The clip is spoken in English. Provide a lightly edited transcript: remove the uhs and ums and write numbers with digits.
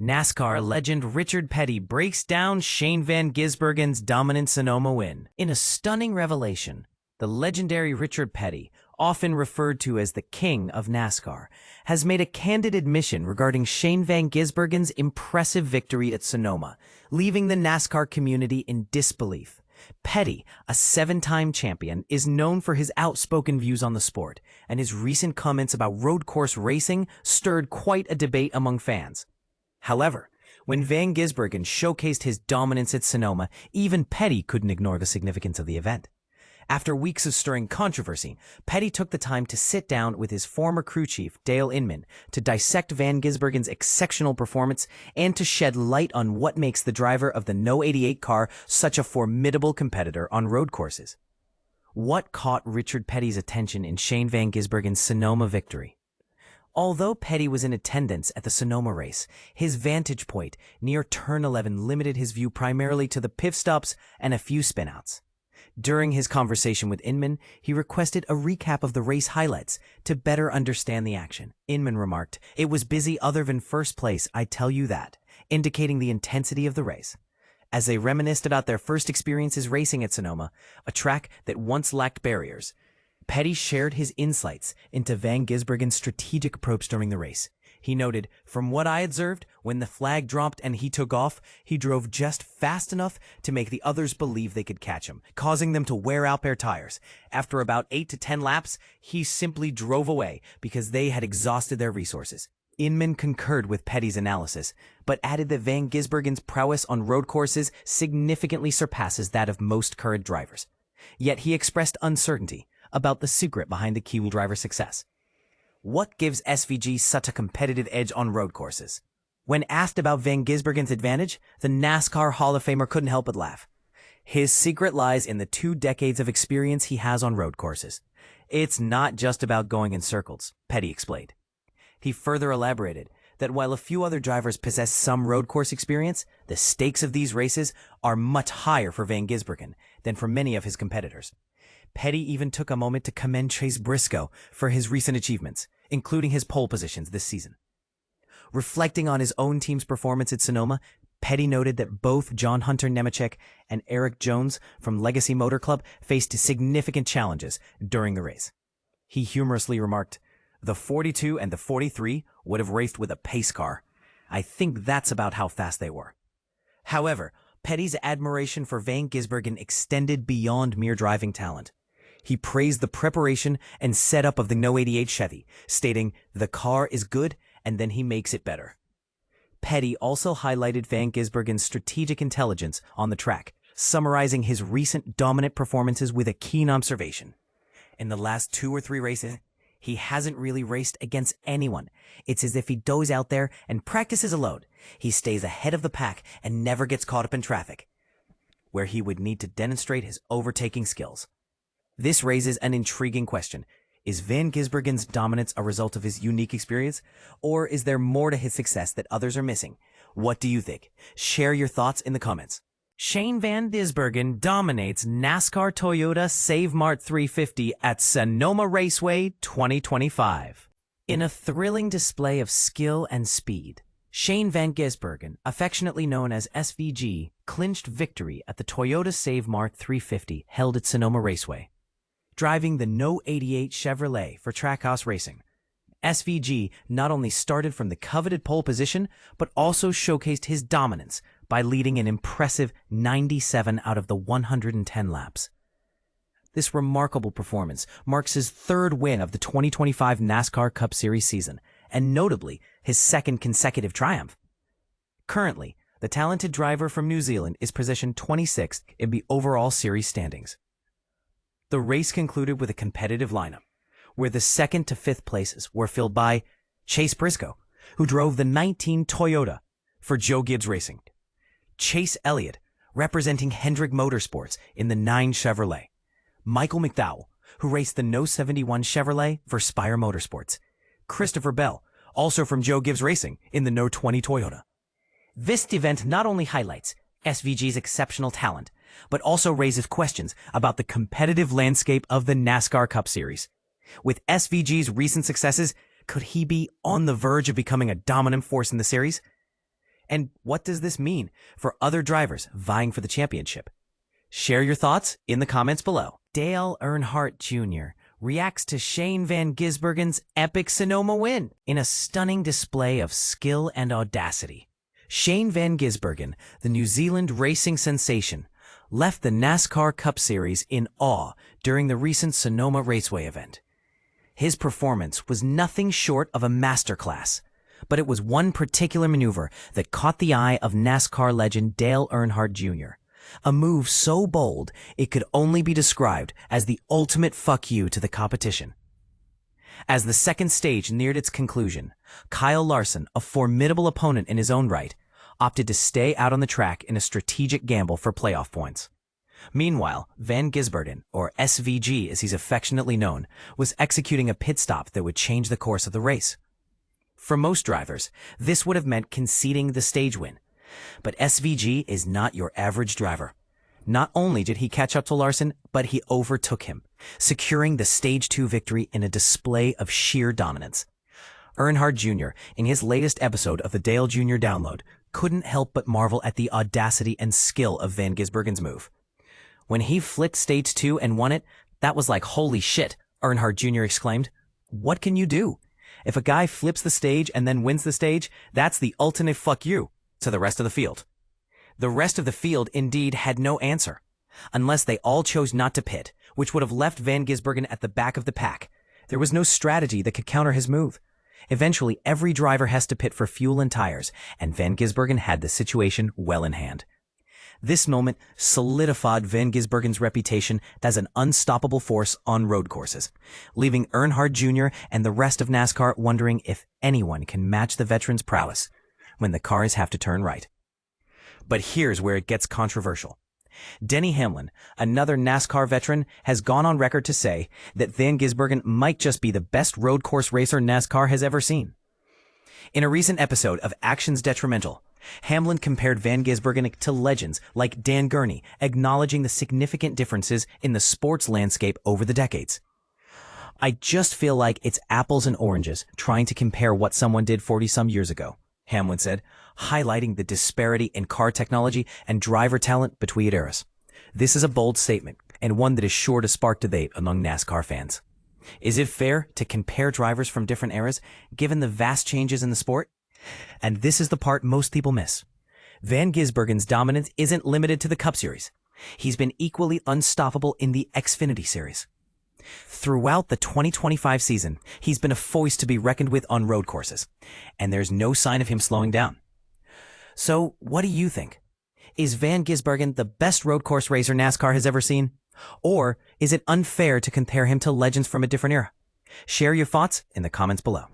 NASCAR legend Richard Petty breaks down Shane van Gisbergen's dominant Sonoma win. In a stunning revelation, the legendary Richard Petty, often referred to as the King of NASCAR, has made a candid admission regarding Shane van Gisbergen's impressive victory at Sonoma, leaving the NASCAR community in disbelief. Petty, a seven-time champion, is known for his outspoken views on the sport, and his recent comments about road course racing stirred quite a debate among fans. However, when van Gisbergen showcased his dominance at Sonoma, even Petty couldn't ignore the significance of the event. After weeks of stirring controversy, Petty took the time to sit down with his former crew chief, Dale Inman, to dissect van Gisbergen's exceptional performance and to shed light on what makes the driver of the No. 88 car such a formidable competitor on road courses. What caught Richard Petty's attention in Shane van Gisbergen's Sonoma victory? Although Petty was in attendance at the Sonoma race, his vantage point near Turn 11 limited his view primarily to the pit stops and a few spinouts. During his conversation with Inman, he requested a recap of the race highlights to better understand the action. Inman remarked, "It was busy other than first place, I tell you that," indicating the intensity of the race. As they reminisced about their first experiences racing at Sonoma, a track that once lacked barriers, Petty shared his insights into van Gisbergen's strategic approach during the race. He noted, "From what I observed, when the flag dropped and he took off, he drove just fast enough to make the others believe they could catch him, causing them to wear out their tires. After about 8 to 10 laps, he simply drove away because they had exhausted their resources." Inman concurred with Petty's analysis, but added that van Gisbergen's prowess on road courses significantly surpasses that of most current drivers. Yet he expressed uncertainty about the secret behind the Kiwi driver's success. What gives SVG such a competitive edge on road courses? When asked about van Gisbergen's advantage, the NASCAR Hall of Famer couldn't help but laugh. His secret lies in the 2 decades of experience he has on road courses. "It's not just about going in circles," Petty explained. He further elaborated that while a few other drivers possess some road course experience, the stakes of these races are much higher for van Gisbergen than for many of his competitors. Petty even took a moment to commend Chase Briscoe for his recent achievements, including his pole positions this season. Reflecting on his own team's performance at Sonoma, Petty noted that both John Hunter Nemechek and Eric Jones from Legacy Motor Club faced significant challenges during the race. He humorously remarked, "The 42 and the 43 would have raced with a pace car. I think that's about how fast they were." However, Petty's admiration for van Gisbergen extended beyond mere driving talent. He praised the preparation and setup of the No. 88 Chevy, stating, "The car is good, and then he makes it better." Petty also highlighted van Gisbergen's strategic intelligence on the track, summarizing his recent dominant performances with a keen observation. "In the last 2 or 3 races, he hasn't really raced against anyone. It's as if he goes out there and practices alone. He stays ahead of the pack and never gets caught up in traffic, where he would need to demonstrate his overtaking skills." This raises an intriguing question. Is van Gisbergen's dominance a result of his unique experience, or is there more to his success that others are missing? What do you think? Share your thoughts in the comments. Shane van Gisbergen dominates NASCAR Toyota Save Mart 350 at Sonoma Raceway 2025. In a thrilling display of skill and speed, Shane van Gisbergen, affectionately known as SVG, clinched victory at the Toyota Save Mart 350 held at Sonoma Raceway. Driving the No. 88 Chevrolet for Trackhouse Racing, SVG not only started from the coveted pole position, but also showcased his dominance by leading an impressive 97 out of the 110 laps. This remarkable performance marks his 3rd win of the 2025 NASCAR Cup Series season, and notably, his 2nd consecutive triumph. Currently, the talented driver from New Zealand is positioned 26th in the overall series standings. The race concluded with a competitive lineup, where the 2nd to 5th places were filled by Chase Briscoe, who drove the 19 Toyota for Joe Gibbs Racing; Chase Elliott, representing Hendrick Motorsports in the 9 Chevrolet; Michael McDowell, who raced the No. 71 Chevrolet for Spire Motorsports; Christopher Bell, also from Joe Gibbs Racing in the No. 20 Toyota. This event not only highlights SVG's exceptional talent, but also raises questions about the competitive landscape of the NASCAR Cup Series. With SVG's recent successes, could he be on the verge of becoming a dominant force in the series? And what does this mean for other drivers vying for the championship? Share your thoughts in the comments below. Dale Earnhardt Jr. reacts to Shane van Gisbergen's epic Sonoma win in a stunning display of skill and audacity. Shane van Gisbergen, the New Zealand racing sensation, left the NASCAR Cup Series in awe during the recent Sonoma Raceway event. His performance was nothing short of a masterclass, but it was one particular maneuver that caught the eye of NASCAR legend Dale Earnhardt Jr., a move so bold it could only be described as the ultimate fuck you to the competition. As the second stage neared its conclusion, Kyle Larson, a formidable opponent in his own right, opted to stay out on the track in a strategic gamble for playoff points. Meanwhile, Van Gisbergen, or SVG as he's affectionately known, was executing a pit stop that would change the course of the race. For most drivers, this would have meant conceding the stage win. But SVG is not your average driver. Not only did he catch up to Larson, but he overtook him, securing the Stage 2 victory in a display of sheer dominance. Earnhardt Jr., in his latest episode of the Dale Jr. Download, couldn't help but marvel at the audacity and skill of Van Gisbergen's move. When he flipped Stage 2 and won it, that was like, holy shit, Earnhardt Jr. exclaimed. What can you do? If a guy flips the stage and then wins the stage, that's the ultimate fuck you to the rest of the field. The rest of the field indeed had no answer, unless they all chose not to pit, which would have left Van Gisbergen at the back of the pack. There was no strategy that could counter his move. Eventually, every driver has to pit for fuel and tires, and Van Gisbergen had the situation well in hand. This moment solidified Van Gisbergen's reputation as an unstoppable force on road courses, leaving Earnhardt Jr. and the rest of NASCAR wondering if anyone can match the veteran's prowess when the cars have to turn right. But here's where it gets controversial. Denny Hamlin, another NASCAR veteran, has gone on record to say that Van Gisbergen might just be the best road course racer NASCAR has ever seen. In a recent episode of Actions Detrimental, Hamlin compared Van Gisbergen to legends like Dan Gurney, acknowledging the significant differences in the sports landscape over the decades. I just feel like it's apples and oranges trying to compare what someone did 40-some years ago, Hamlin said, highlighting the disparity in car technology and driver talent between eras. This is a bold statement, and one that is sure to spark debate among NASCAR fans. Is it fair to compare drivers from different eras, given the vast changes in the sport? And this is the part most people miss. Van Gisbergen's dominance isn't limited to the Cup Series. He's been equally unstoppable in the Xfinity Series. Throughout the 2025 season, he's been a force to be reckoned with on road courses, and there's no sign of him slowing down. So, what do you think? Is Van Gisbergen the best road course racer NASCAR has ever seen? Or is it unfair to compare him to legends from a different era? Share your thoughts in the comments below.